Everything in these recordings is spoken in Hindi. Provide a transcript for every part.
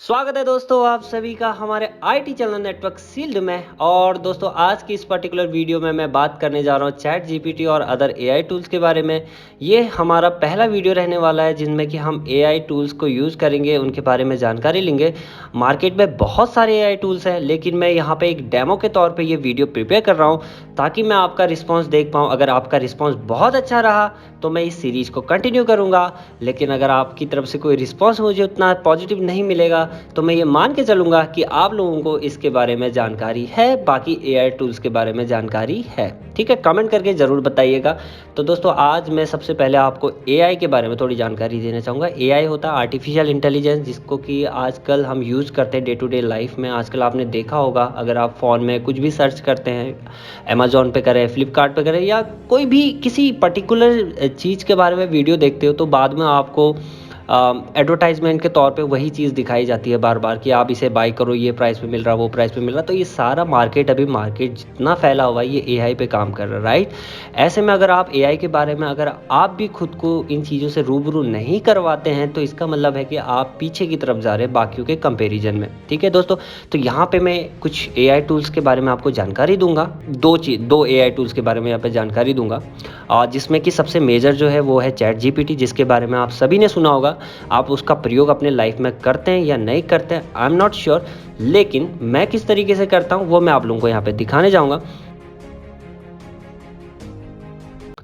स्वागत है दोस्तों आप सभी का हमारे आईटी चैनल नेटवर्क सील्ड में। और दोस्तों आज की इस पर्टिकुलर वीडियो में मैं बात करने जा रहा हूँ चैट जीपीटी और अदर एआई टूल्स के बारे में। ये हमारा पहला वीडियो रहने वाला है जिनमें कि हम एआई टूल्स को यूज़ करेंगे, उनके बारे में जानकारी लेंगे। मार्केट में बहुत सारे एआई टूल्स हैं, लेकिन मैं यहाँ पे एक डेमो के तौर पर ये वीडियो प्रिपेयर कर रहा हूँ ताकि मैं आपका रिस्पॉन्स देख पाऊँ। अगर आपका रिस्पॉन्स बहुत अच्छा रहा तो मैं इस सीरीज़ को कंटिन्यू करूँगा, लेकिन अगर आपकी तरफ से कोई रिस्पॉन्स मुझे उतना पॉजिटिव नहीं मिलेगा तो मैं ये मान के चलूँगा कि आप लोगों को इसके बारे में जानकारी है, बाकी एआई टूल्स के बारे में जानकारी है। ठीक है, कमेंट करके ज़रूर बताइएगा। तो दोस्तों आज मैं सबसे पहले आपको एआई के बारे में थोड़ी जानकारी देना चाहूँगा। एआई होता है आर्टिफिशियल इंटेलिजेंस, जिसको कि आजकल हम यूज़ करते हैं डे टू डे लाइफ में। आजकल आपने देखा होगा, अगर आप फ़ोन में कुछ भी सर्च करते हैं, अमेज़न पे करें, फ्लिपकार्ट पे करें, या कोई भी किसी पर्टिकुलर चीज़ के बारे में वीडियो देखते हो तो बाद में आपको एडवर्टाइजमेंट के तौर पे वही चीज़ दिखाई जाती है बार बार कि आप इसे बाय करो, ये प्राइस पे मिल रहा, वो प्राइस पे मिल रहा। तो ये सारा मार्केट जितना फैला हुआ है ये एआई पे काम कर रहा है, राइट। ऐसे में अगर आप एआई के बारे में अगर आप भी खुद को इन चीज़ों से रूबरू नहीं करवाते हैं तो इसका मतलब है कि आप पीछे की तरफ जा रहे हैं बाकियों के कंपेरिजन में। ठीक है दोस्तों, तो यहाँ पे मैं कुछ एआई टूल्स के बारे में आपको जानकारी दूंगा। दो एआई टूल्स के बारे में यहाँ पे जानकारी दूंगा, जिसमें कि सबसे मेजर जो है वो है चैट जीपीटी, जिसके बारे में आप सभी ने सुना होगा। आप उसका प्रयोग अपने लाइफ में करते हैं या नहीं करते हैं, आई एम नॉट श्योर, लेकिन मैं किस तरीके से करता हूं वो मैं आप लोगों को यहाँ पे दिखाने जाऊंगा।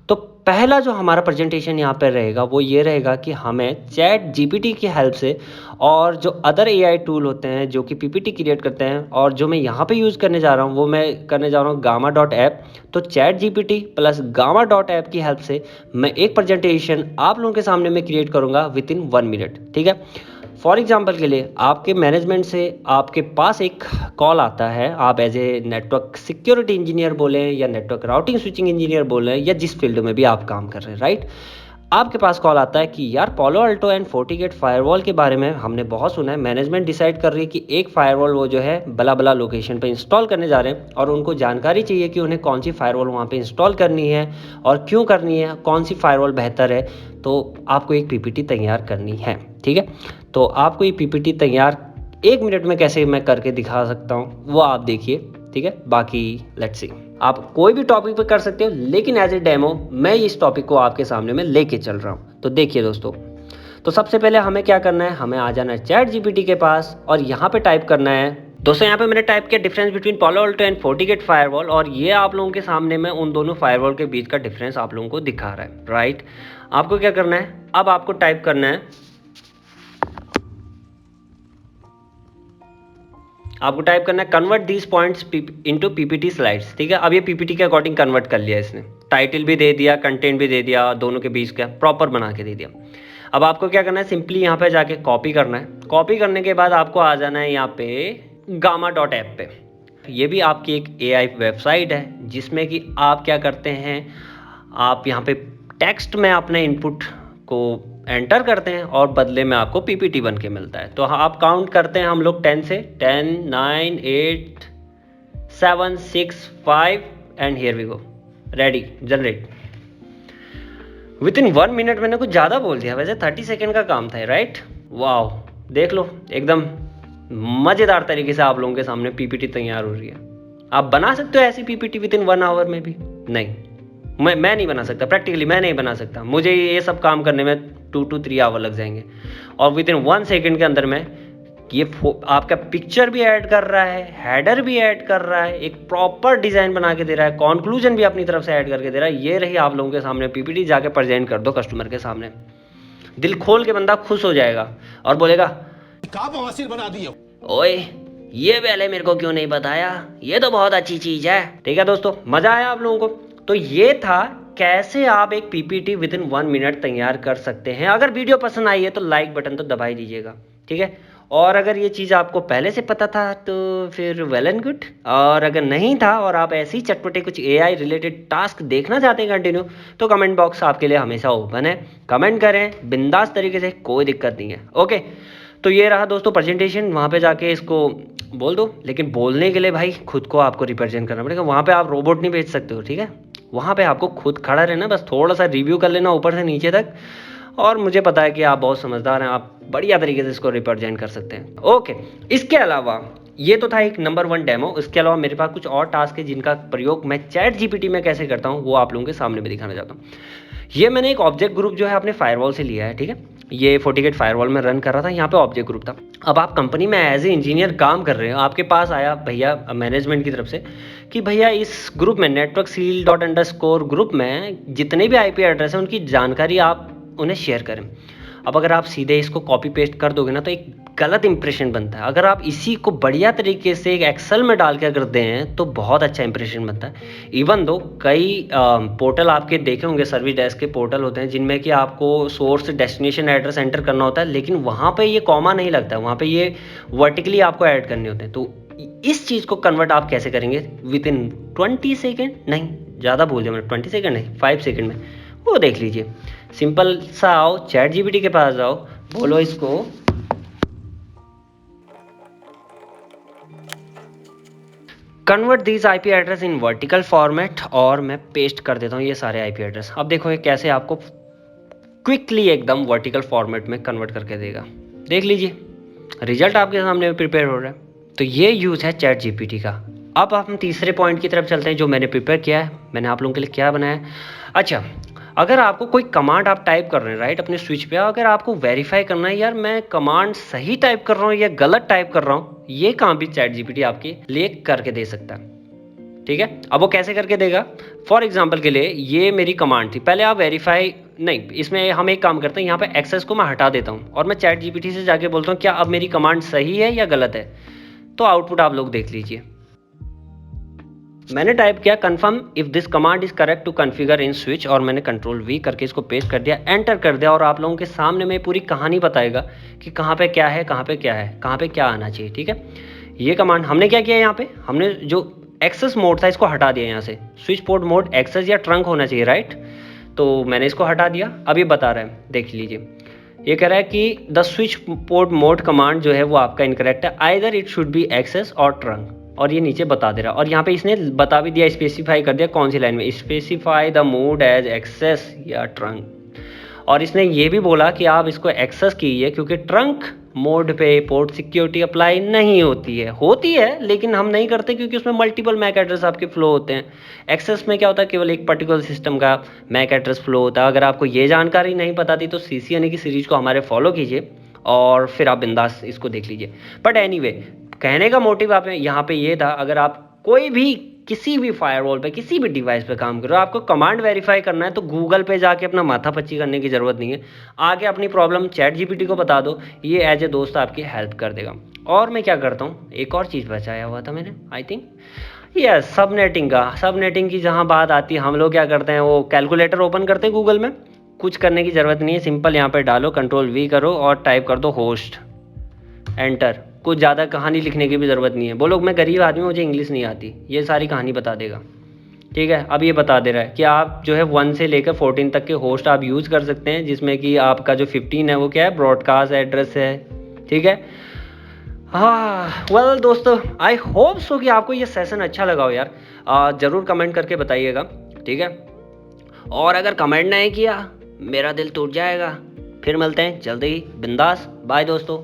तो पहला जो हमारा प्रेजेंटेशन यहाँ पे रहेगा वो ये रहेगा कि हमें चैट जीपीटी की हेल्प से और जो अदर एआई टूल होते हैं जो कि पीपीटी क्रिएट करते हैं, और जो मैं यहाँ पे यूज़ करने जा रहा हूँ वो मैं करने जा रहा हूँ गामा डॉट ऐप। तो chat GPT plus gamma dot app की हेल्प से मैं एक प्रेजेंटेशन आप लोगों के सामने में क्रिएट करूँगा विद इन 1 मिनट। ठीक है, फॉर एग्जाम्पल के लिए आपके मैनेजमेंट से आपके पास एक कॉल आता है, आप as a network security engineer बोलें या नेटवर्क राउटिंग स्विचिंग इंजीनियर बोलें या जिस फील्ड में भी आप काम कर रहे हैं, राइट। आपके पास कॉल आता है कि यार पालो अल्टो एंड फोर्टीगेट फायरवॉल के बारे में हमने बहुत सुना है, मैनेजमेंट डिसाइड कर रही है कि एक फायरवॉल वो जो है बला बला लोकेशन पे इंस्टॉल करने जा रहे हैं, और उनको जानकारी चाहिए कि उन्हें कौन सी फायरवॉल वहाँ पे इंस्टॉल करनी है और क्यों करनी है, कौन सी फायरवॉल बेहतर है। तो आपको एक पीपीटी तैयार करनी है। ठीक है, तो आपको ये पीपीटी तैयार 1 मिनट में कैसे मैं करके दिखा सकता हूँ वो आप देखिए। ठीक है, बाकी लेट्स सी, आप कोई भी टॉपिक पे कर सकते हो, लेकिन एज ए डेमो मैं इस टॉपिक को आपके सामने में लेके चल रहा हूँ। तो देखिए दोस्तों, तो सबसे पहले हमें क्या करना है, हमें आ जाना है चैट जीपीटी के पास और यहाँ पे टाइप करना है। दोस्तों यहाँ पे मैंने टाइप किया difference between Palo Alto and FortiGate firewall, और ये आप लोगों के सामने में उन दोनों फायरवॉल के बीच का डिफरेंस आप लोगों को दिखा रहा है, राइट। आपको क्या करना है, अब आपको टाइप करना है, आपको टाइप करना है convert these points into PPT slides. ठीक है, अब ये पीपीटी के अकॉर्डिंग कन्वर्ट कर लिया इसने, टाइटल भी दे दिया, कंटेंट भी दे दिया, दोनों के बीच का प्रॉपर बना के दे दिया। अब आपको क्या करना है, सिंपली यहाँ पे जाके कॉपी करना है। कॉपी करने के बाद आपको आ जाना है यहाँ पे गामा डॉट ऐप पे। ये भी आपकी एक एआई वेबसाइट है जिसमें कि आप क्या करते हैं, आप यहाँ पे टेक्स्ट में अपने इनपुट को एंटर करते हैं और बदले में आपको पीपीटी बन के मिलता है। तो आप काउंट करते हैं हम लोग 10 से, 10 9 8 7 6 5 and here we go, ready generate. Within 1 minute मैंने कुछ ज़्यादा बोल दिया, वैसे 30 सेकेंड का काम था, राइट। वाह, देख लो एकदम मज़ेदार तरीके से आप लोगों के सामने पीपीटी तैयार हो रही है। आप बना सकते हो ऐसी पीपीटी विद इन 1 आवर में भी? नहीं, मैं नहीं बना सकता, प्रैक्टिकली मैं नहीं बना सकता। मुझे ये सब काम करने में 2 to 3 आवर लग जाएंगे, और विद इन 1 सेकेंड के अंदर में ये आपका पिक्चर भी ऐड कर रहा है, हेडर भी ऐड कर रहा है, एक प्रॉपर डिज़ाइन बना के दे रहा है, कंक्लूजन भी अपनी तरफ से ऐड करके दे रहा है। ये रही आप लोगों के सामने पीपीटी, जाके प्रेजेंट कर दो कस्टमर के सामने। दिल खोल के बंदा खुश हो जाएगा और बोलेगा क्या बवासीर बना दिए, ओए ये पहले मेरे को क्यों नहीं बताया, ये तो बहुत अच्छी चीज़ है। ठीक है दोस्तों, मज़ा आया आप लोगों को? तो ये था कैसे आप एक पीपीटी विद इन 1 मिनट तैयार कर सकते हैं। अगर वीडियो पसंद आई है तो लाइक बटन तो दबा ही दीजिएगा। ठीक है, और अगर ये चीज़ आपको पहले से पता था तो फिर वेल एंड गुड, और अगर नहीं था और आप ऐसे ही चटपटे कुछ एआई रिलेटेड टास्क देखना चाहते हैं कंटिन्यू, तो कमेंट बॉक्स आपके लिए हमेशा ओपन है। कमेंट करें बिंदास तरीके से, कोई दिक्कत नहीं है। ओके, तो ये रहा दोस्तों प्रेजेंटेशन, वहाँ पे जाके इसको बोल दो, लेकिन बोलने के लिए भाई खुद को आपको रिप्रेजेंट करना पड़ेगा। वहाँ पे आप रोबोट नहीं भेज सकते हो, ठीक है। वहाँ पे आपको खुद खड़ा रहना, बस थोड़ा सा रिव्यू कर लेना ऊपर से नीचे तक, और मुझे पता है कि आप बहुत समझदार हैं, आप बढ़िया तरीके से इसको रिप्रेजेंट कर सकते हैं। ओके, इसके अलावा ये तो था एक नंबर 1 डेमो। इसके अलावा मेरे पास कुछ और टास्क है जिनका प्रयोग मैं चैट जीपीटी में कैसे करता हूँ वो आप लोगों के सामने भी दिखाना चाहता हूँ। ये मैंने एक ऑब्जेक्ट ग्रुप जो है अपने फायरवॉल से लिया है, ठीक है। ये FortiGate फायरवॉल में रन कर रहा था, यहाँ पे ऑब्जेक्ट ग्रुप था। अब आप कंपनी में एज ए इंजीनियर काम कर रहे हो, आपके पास आया भैया मैनेजमेंट की तरफ से कि भैया इस ग्रुप में network seal dot underscore group में जितने भी IP एड्रेस हैं उनकी जानकारी आप उन्हें शेयर करें। अब अगर आप सीधे इसको कॉपी पेस्ट कर दोगे ना तो एक गलत इंप्रेशन बनता है। अगर आप इसी को बढ़िया तरीके से एक एक्सेल में डाल के अगर दें तो बहुत अच्छा इंप्रेशन बनता है। इवन दो कई पोर्टल आपके देखे होंगे, सर्विस डेस्क के पोर्टल होते हैं जिनमें कि आपको सोर्स डेस्टिनेशन एड्रेस एंटर करना होता है, लेकिन वहाँ पे ये कॉमा नहीं लगता है, वहाँ पे ये वर्टिकली आपको ऐड करने होते हैं। तो इस चीज़ को कन्वर्ट आप कैसे करेंगे विद इन 20 सेकेंड, नहीं ज़्यादा बोल दिया मैंने, 20 सेकेंड नहीं 5 सेकेंड में, वो देख लीजिए। सिंपल सा आओ चैट जीपीटी के पास जाओ, बोलो इसको convert this IP address in vertical format, और मैं पेस्ट कर देता हूँ ये सारे IP एड्रेस। अब देखो ये कैसे आपको क्विकली एकदम वर्टिकल फॉर्मेट में कन्वर्ट करके देगा। देख लीजिए रिजल्ट आपके सामने प्रिपेयर हो रहा है। तो ये यूज़ है चैट जीपीटी का। अब हम तीसरे पॉइंट की तरफ चलते हैं जो मैंने प्रिपेयर किया है। मैंने आप लोगों के लिए क्या बनाया है। अच्छा, अगर आपको कोई कमांड आप टाइप कर रहे हैं राइट अपने स्विच पे, अगर आपको वेरीफाई करना है यार मैं कमांड सही टाइप कर रहा हूँ या गलत टाइप कर रहा हूँ, ये काम भी चैट जीपीटी आपके लिए करके दे सकता है, ठीक है। अब वो कैसे करके देगा, फॉर एग्जाम्पल के लिए ये मेरी कमांड थी, पहले आप वेरीफाई नहीं, इसमें हम एक काम करते हैं, यहाँ पे एक्सेस को मैं हटा देता हूँ और मैं चैट जीपीटी से जाके बोलता हूँ क्या अब मेरी कमांड सही है या गलत है। तो आउटपुट आप लोग देख लीजिए। मैंने टाइप किया confirm if this command is correct to configure in switch, और मैंने कंट्रोल V करके इसको पेस्ट कर दिया, एंटर कर दिया, और आप लोगों के सामने में पूरी कहानी बताएगा कि कहाँ पे क्या है, कहाँ पे क्या है, कहाँ पे क्या आना चाहिए, ठीक है। ये कमांड हमने क्या किया, यहाँ पे हमने जो एक्सेस मोड था इसको हटा दिया। यहाँ से स्विच पोर्ट मोड एक्सेस या ट्रंक होना चाहिए राइट, तो मैंने इसको हटा दिया। अब ये बता रहा है, देख लीजिए, ये कह रहा है कि the switch port mode command जो है वो आपका इनकरेक्ट है, either it should be access और ट्रंक, और ये नीचे बता दे रहा है। और यहाँ पे इसने बता भी दिया, स्पेसिफाई कर दिया कौन सी लाइन में, specify the mode as access या ट्रंक। और इसने ये भी बोला कि आप इसको एक्सेस कीजिए क्योंकि ट्रंक मोड पे पोर्ट सिक्योरिटी अप्लाई नहीं होती है लेकिन हम नहीं करते क्योंकि उसमें मल्टीपल मैक एड्रेस आपके फ्लो होते हैं। एक्सेस में क्या होता है, केवल एक पर्टिकुलर सिस्टम का मैक एड्रेस फ्लो होता है। अगर आपको ये जानकारी नहीं पता थी तो CCNA की सीरीज को हमारे फॉलो कीजिए और फिर आप बिंदास इसको देख लीजिए। बट एनीवे, कहने का मोटिव आप यहाँ पे ये था, अगर आप कोई भी किसी भी फायरवॉल पे किसी भी डिवाइस पे काम कर रहे हो, आपको कमांड वेरीफाई करना है तो गूगल पे जाके अपना माथापच्ची करने की ज़रूरत नहीं है। आगे अपनी प्रॉब्लम चैट जीपीटी को बता दो, ये एज ए दोस्त आपकी हेल्प कर देगा। और मैं क्या करता हूँ, एक और चीज़ बचाया हुआ था मैंने, आई थिंक यस, सब नेटिंग की जहाँ बात आती है, हम लोग क्या करते हैं, वो कैलकुलेटर ओपन करते हैं गूगल में। कुछ करने की ज़रूरत नहीं है, सिंपल यहाँ पर डालो, कंट्रोल V करो और टाइप कर दो होस्ट, एंटर। कुछ ज़्यादा कहानी लिखने की भी ज़रूरत नहीं है। बोलो मैं गरीब आदमी, मुझे इंग्लिश नहीं आती, ये सारी कहानी बता देगा, ठीक है। अब ये बता दे रहा है कि आप जो है 1 से लेकर 14 तक के होस्ट आप यूज़ कर सकते हैं, जिसमें कि आपका जो 15 है वो क्या है, ब्रॉडकास्ट एड्रेस है, ठीक है। हाँ वेल दोस्तों, आई होप सो कि आपको ये सेशन अच्छा लगा हो यार। ज़रूर कमेंट करके बताइएगा, ठीक है। और अगर कमेंट नहीं किया मेरा दिल टूट जाएगा। फिर मिलते हैं जल्दी ही, बिंदास, बाय दोस्तों।